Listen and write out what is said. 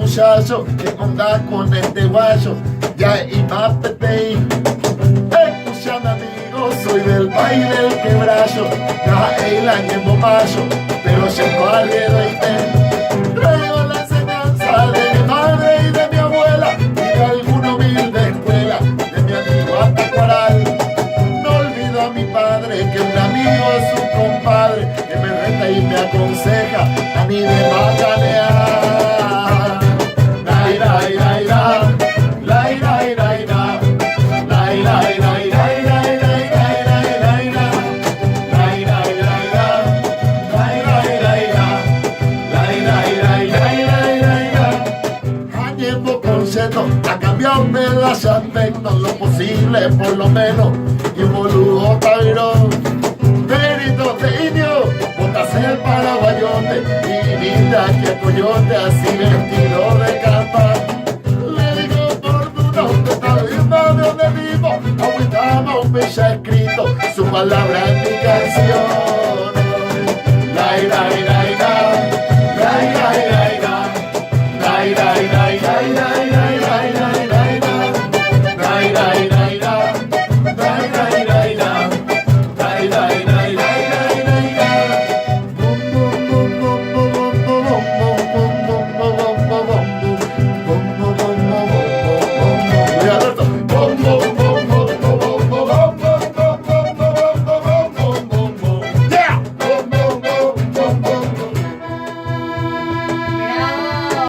muchacho que anda con este guayo, ya y más peteí. Escuchame amigo, soy del país del quebrayo, ya el año mayo, pero llego al dedo y te traigo la enseñanza de mi madre y de mi abuela, y de alguna humilde escuela, de mi amigo Atacuaral. No olvido a mi padre, que un amigo es un compadre, que me reta y me aconseja a mí de macanear. Ha cambiado un pedazo de aspecto, lo posible por lo menos, y un boludo cabrón. Peritos de indio, botas el paraguayote, y mira que coyote así vestido de capa. Le digo por tu nombre, está viendo de donde vivo, agüitaba un bella escrito, su palabra en mi canción. La,